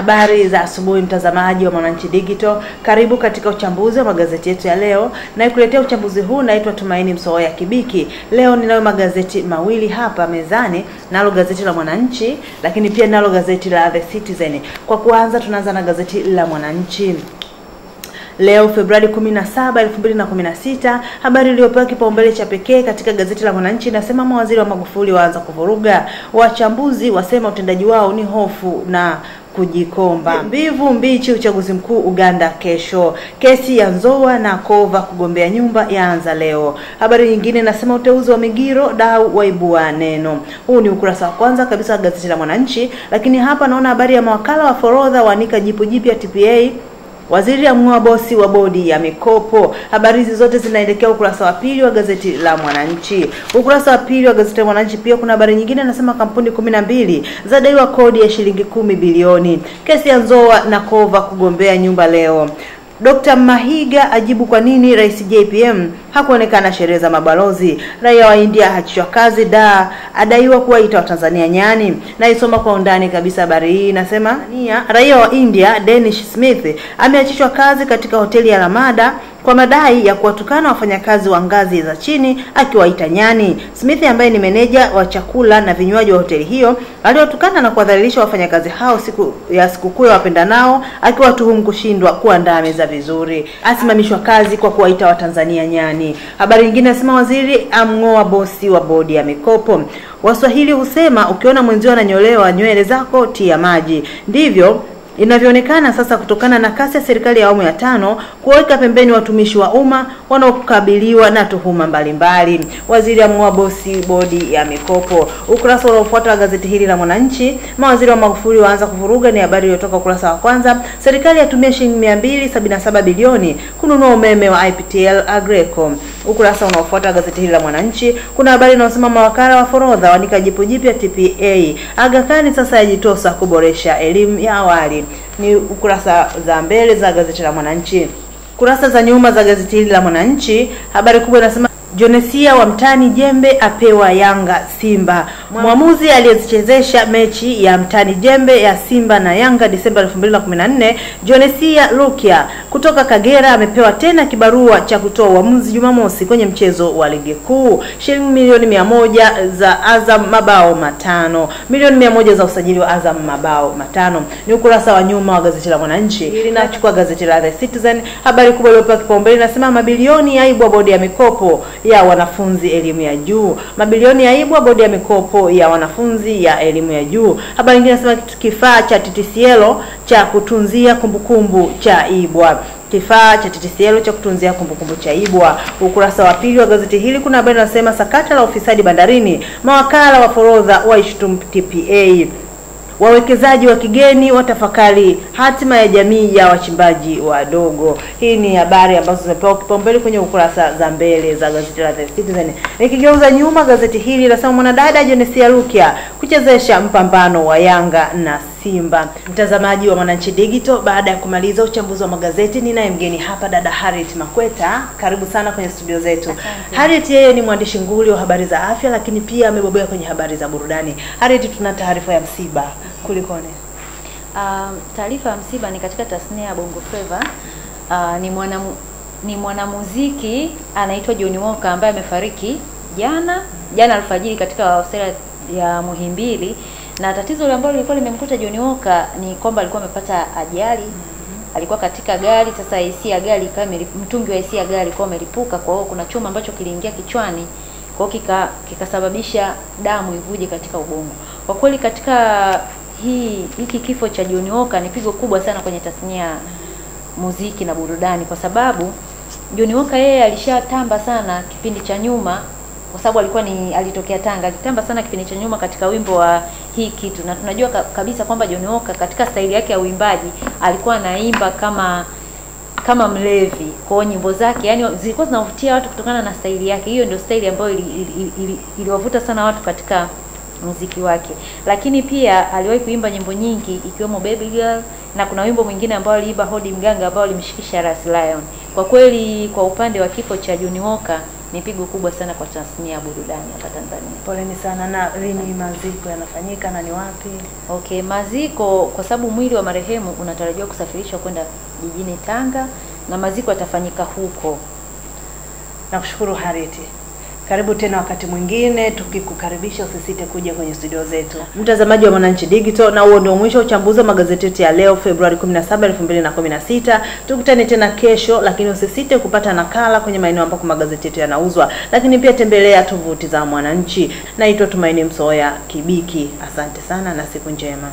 Habari za asubuhi mtazamaji wa Mwananchi Digital. Karibu katika uchambuzi wa magazeti yetu ya leo. Na kukuletea uchambuzi huu naitwa Tumaini Msoya Kibiki. Leo ninayo magazeti mawili hapa mezani, nalo gazeti la Mwananchi, lakini pia nalo gazeti la The Citizen. Kwa kuanza tunaanza na gazeti la Mwananchi. Leo Februari 17, 2016, habari iliyopewa kipaumbele cha pekee katika gazeti la Mwananchi inasema mawaziri wa Magufuli waanza kuvuruga. Wachambuzi wasema utendaji wao ni hofu na kujikomba. Mbivu mbichi uchaguzi mkuu Uganda kesho. Kesi ya Nzoa na Kova kugombea nyumba yaanza leo. Habari nyingine inasema uteuzi wa Migiro dau waibua neno. Huu ni ukurasa wa kwanza kabisa wa gazeti la Mwananchi, lakini hapa naona habari ya mawakala wa forodha waanika jipu jipya TPA. Waziri amng'oa bosi wa bodi ya mikopo. Habari hizi zote zinaelekea ukurasa wa pili wa gazeti la Mwananchi. Ukurasa wa pili wa gazeti la Mwananchi pia kuna habari nyingine inasema kampuni 12 zadaiwa kodi ya shilingi 10 bilioni. Kesi ya Nzoa na Kova kugombea nyumba leo. Dr. Mahiga ajibu kwa nini Rais JPM hakuonekana sherehe za mabalozi. Raia wa India hachishwa kazi adaiwa kuwaita wa Tanzania nyani. Na isoma kwa undani kabisa habari hii inasema raia wa India Danish Smith ameachishwa kazi katika hoteli ya Ramada kwa madai ya kuwatukana wafanyakazi wa ngazi za chini akiwaita nyani. Smith ambaye ni meneja wa chakula na vinywaji wa hoteli hiyo aliwatukana na kuwadhalilisha wafanyakazi hao sikukuu ya wapendanao, akiwatuhumu kushindwa kuandaa meza vizuri. Asimamishwa kazi kwa kuwaita wa Tanzania nyani. Habari nyingine inasema waziri amng'oa bosi wa bodi ya mikopo. Waswahili husema ukiona mwenzio ananyolewa nywele zako tia maji. Ndivyo inavyoonekana sasa kutokana na kasi ya serikali ya awamu ya 5 kuweka pembeni watumishi wa umma wanaokabiliwa na tuhuma mbalimbali. Waziri amng'oa bosi bodi ya mikopo. Ukurasa unaofuata wa gazeti hili la Mwananchi, mawaziri wa Magufuli waanza kuvuruga, ni habari iliyotoka ukurasa wa kwanza. Serikali yatumia shilingi 277 bilioni kununua umeme wa IPTL Agreco. Ukurasa unaofuata wa gazeti hili la Mwananchi kuna habari inayosema mawakala wa forodha wanika jipu jipya TPA. Aga Khan sasa yajitosa kuboresha elimu ya awali. Ni ukurasa za mbele za gazeti la Mwananchi. Kurasa za nyuma za gazeti hili la Mwananchi, habari kubwa inasema Jonesia wa mtani jembe apewa Yanga Simba. Mwamuzi aliyezichezesha mechi ya mtani jembe ya Simba na Yanga Disemba 2014, Jonesia Lukia kutoka Kagera amepewa tena kibarua cha kutoa uamuzi Jumamosi kwenye mchezo wa ligi kuu. Shilingi milioni 100 za Azam mabao matano. Milioni 100 za usajili wa Azam mabao matano. Ni ukurasa wa nyuma wa gazeti la Mwananchi. Linachukua gazeti la The Citizen. Habari kubwa iliyopewa kipaumbele inasema mabilioni yaibwa bodi ya mikopo ya wanafunzi elimu ya juu. Mabilioni yaibwa bodi ya mikopo ya wanafunzi ya elimu ya juu. Habari nyingine inasema kifaa cha TTCL cha kutunzia kumbukumbu cha ibwa. Kifaa cha TTCL cha kutunzia kumbukumbu cha ibwa. Ukurasa wa pili wa gazeti hili kuna habari inasema sakata la ufisadi bandarini, mawakala wa forodha waishtumu TPA. Wawekezaji wa kigeni watafakari hatima ya jamii ya wachimbaji wadogo. Hii ni habari ambazo zimepewa kipaumbele kwenye ukurasa za mbele za gazeti la The Citizen. Nikigeuza nyuma, gazeti hili linasema mwanadada Jonesia Lukia kuchezesha mpambano wa Yanga na Simba. Mtazamaji wa Mwananchi Digital, baada ya kumaliza uchambuzi wa magazeti, ninaye mgeni hapa, dada Harriet Makweta. Karibu sana kwenye studio zetu. Harriet yeye ni mwandishi nguli wa habari za afya, lakini pia amebobea kwenye habari za burudani. Harriet, tuna taarifa ya msiba. Kulikone? Taarifa ya msiba ni katika tasnia ya Bongo Flava. Ni mwanamuziki anaitwa Johnny Walker ambaye amefariki jana alfajiri katika hospitali ya Muhimbili. Na tatizo ambalo lilikuwa limemkuta Johnny Walker ni kwamba alikuwa amepata ajali. Alikuwa katika gari, sasa AC ya gari mtungi wa AC ya gari kwa umelipuka, kwa hiyo kuna chuma ambacho kiliingia kichwani, kwa hiyo kikasababisha damu ivuje katika ubongo. Kwa kweli katika hiki kifo cha Johnny Walker ni pigo kubwa sana kwenye tasnia ya muziki na burudani, kwa sababu Johnny Walker yeye alishatamba sana kipindi cha nyuma, kwa sababu alitokea Tanga. Alitamba sana kipindi cha nyuma katika wimbo wa hii kitu, na tunajua kabisa kwamba Johnny Walker katika staili yake ya uimbaji alikuwa anaimba kama mlevi. Kwa nyimbo zake yani zilikuwa zinavutia watu kutokana na staili yake. Hiyo ndio staili ambayo iliwavuta sana watu katika muziki wake. Lakini pia aliwahi kuimba nyimbo nyingi ikiwemo Baby Girl, na kuna wimbo mwingine ambao aliimba Hodi Mganga ambao alimshikisha Ras Lion. Kwa kweli kwa upande wa kifo cha Johnny Walker ni pigo kubwa sana kwa tasnia ya burudani hapa Tanzania. Poleni sana. Na lini maziko yanafanyika na ni wapi? Okay, maziko kwa sababu mwili wa marehemu unatarajiwa kusafirishwa kwenda jijini Tanga na maziko yatafanyika huko. Nakushukuru Harriet. Karibu tena wakati mwingine, tukikukaribisha usisite kuja kwenye studio zetu. Mtazamaji wa Mwananchi Digital, na huo ndio mwisho wa uchambuzi wa magazeti yetu ya leo Februari 17, 2016. Tukutane tena kesho, lakini usisite kupata nakala kwenye maeneo ambako magazeti yetu yanauzwa. Lakini pia tembelea tovuti za Mwananchi. Naitwa Tumaini Msoya Kibiki. Asante sana na siku njema.